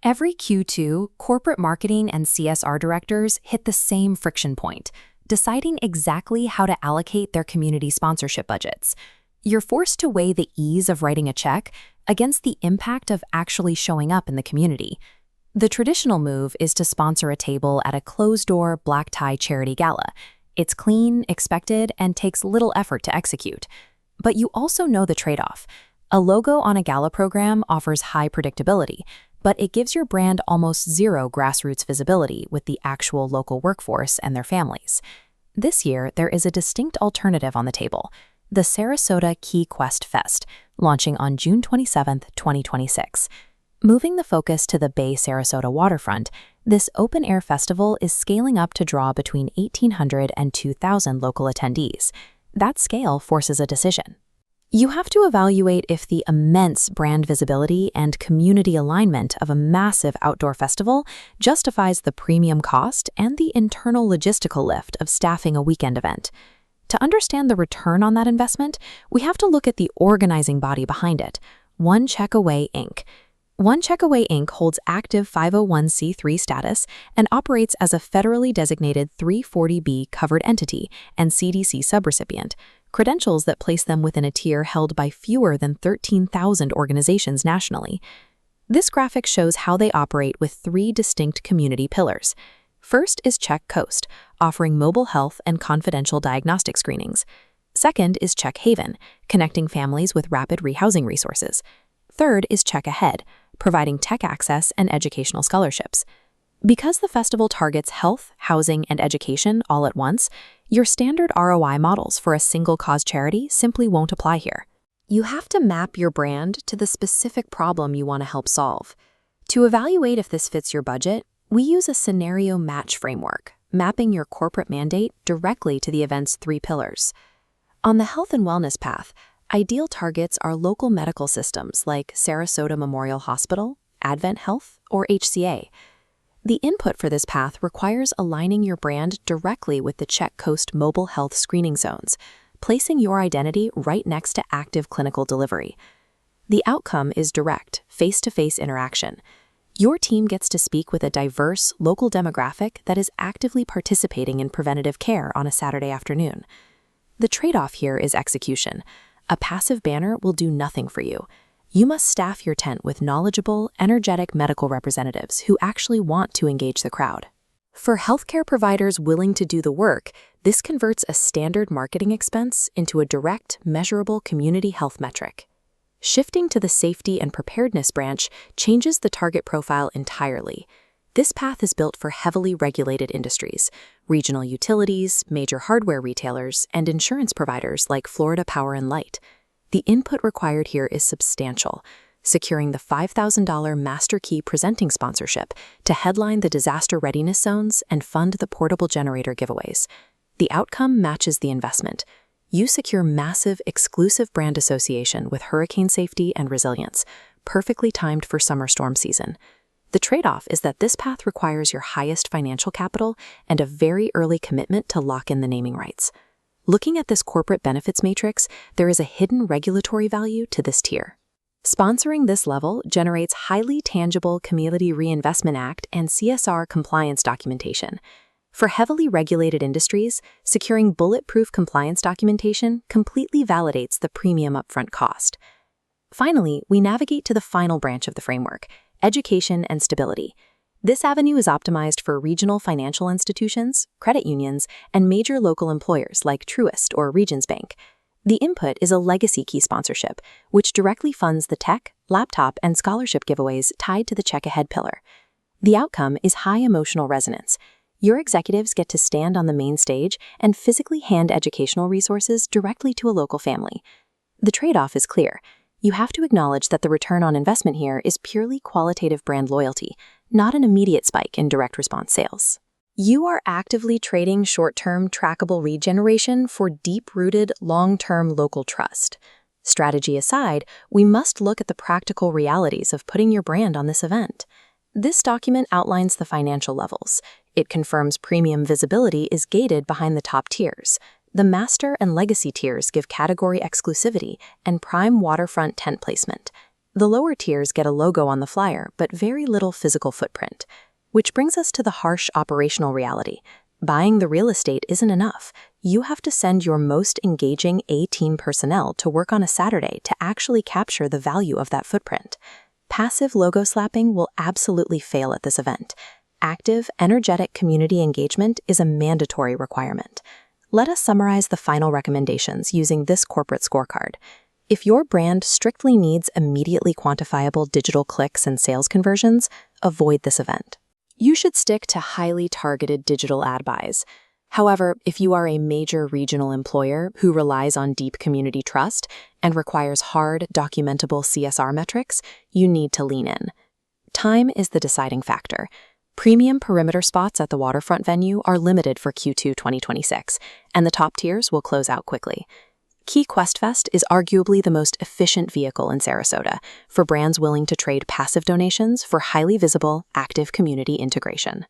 Every Q2, corporate marketing and CSR directors hit the same friction point, deciding exactly how to allocate their community sponsorship budgets. You're forced to weigh the ease of writing a check against the impact of actually showing up in the community. The traditional move is to sponsor a table at a closed-door, black-tie charity gala. It's clean, expected, and takes little effort to execute. But you also know the trade-off. A logo on a gala program offers high predictability, but it gives your brand almost zero grassroots visibility with the actual local workforce and their families. This year, there is a distinct alternative on the table: the Sarasota Key Quest Fest, launching on June 27, 2026. Moving the focus to the Bay Sarasota waterfront, this open-air festival is scaling up to draw between 1,800 and 2,000 local attendees. That scale forces a decision. You have to evaluate if the immense brand visibility and community alignment of a massive outdoor festival justifies the premium cost and the internal logistical lift of staffing a weekend event. To understand the return on that investment, we have to look at the organizing body behind it, One Check Away, Inc. One Check Away, Inc. holds active 501c3 status and operates as a federally designated 340B covered entity and CDC subrecipient, credentials that place them within a tier held by fewer than 13,000 organizations nationally. This graphic shows how they operate with three distinct community pillars. First is Check Coast, offering mobile health and confidential diagnostic screenings. Second is Check Haven, connecting families with rapid rehousing resources. Third is Check Ahead, providing tech access and educational scholarships. Because the festival targets health, housing, and education all at once, your standard ROI models for a single-cause charity simply won't apply here. You have to map your brand to the specific problem you want to help solve. To evaluate if this fits your budget, we use a scenario match framework, mapping your corporate mandate directly to the event's three pillars. On the health and wellness path, ideal targets are local medical systems like Sarasota Memorial Hospital, Advent Health, or HCA. The input for this path requires aligning your brand directly with the Check Coast mobile health screening zones, placing your identity right next to active clinical delivery. The outcome is direct, face-to-face interaction. Your team gets to speak with a diverse, local demographic that is actively participating in preventative care on a Saturday afternoon. The trade-off here is execution. A passive banner will do nothing for you. You must staff your tent with knowledgeable, energetic medical representatives who actually want to engage the crowd. For healthcare providers willing to do the work, this converts a standard marketing expense into a direct, measurable community health metric. Shifting to the safety and preparedness branch changes the target profile entirely. This path is built for heavily regulated industries, regional utilities, major hardware retailers, and insurance providers like Florida Power and Light. The input required here is substantial, securing the $5,000 Master Key presenting sponsorship to headline the disaster readiness zones and fund the portable generator giveaways. The outcome matches the investment. You secure massive, exclusive brand association with hurricane safety and resilience, perfectly timed for summer storm season. The trade-off is that this path requires your highest financial capital and a very early commitment to lock in the naming rights. Looking at this corporate benefits matrix, there is a hidden regulatory value to this tier. Sponsoring this level generates highly tangible Community Reinvestment Act and CSR compliance documentation. For heavily regulated industries, securing bulletproof compliance documentation completely validates the premium upfront cost. Finally, we navigate to the final branch of the framework: education and stability. This avenue is optimized for regional financial institutions, credit unions, and major local employers like Truist or Regions Bank. The input is a legacy key sponsorship, which directly funds the tech, laptop, and scholarship giveaways tied to the Check Ahead pillar. The outcome is high emotional resonance. Your executives get to stand on the main stage and physically hand educational resources directly to a local family. The trade-off is clear. You have to acknowledge that the return on investment here is purely qualitative brand loyalty, not an immediate spike in direct response sales. You are actively trading short-term trackable lead generation for deep-rooted, long-term local trust. Strategy aside, we must look at the practical realities of putting your brand on this event. This document outlines the financial levels. It confirms premium visibility is gated behind the top tiers. The Master and Legacy tiers give category exclusivity and prime waterfront tent placement. The lower tiers get a logo on the flyer, but very little physical footprint. Which brings us to the harsh operational reality. Buying the real estate isn't enough. You have to send your most engaging A-team personnel to work on a Saturday to actually capture the value of that footprint. Passive logo slapping will absolutely fail at this event. Active, energetic community engagement is a mandatory requirement. Let us summarize the final recommendations using this corporate scorecard. If your brand strictly needs immediately quantifiable digital clicks and sales conversions, avoid this event. You should stick to highly targeted digital ad buys. However, if you are a major regional employer who relies on deep community trust and requires hard, documentable CSR metrics, you need to lean in. Time is the deciding factor. Premium perimeter spots at the waterfront venue are limited for Q2 2026, and the top tiers will close out quickly. Key QuestFest is arguably the most efficient vehicle in Sarasota for brands willing to trade passive donations for highly visible, active community integration.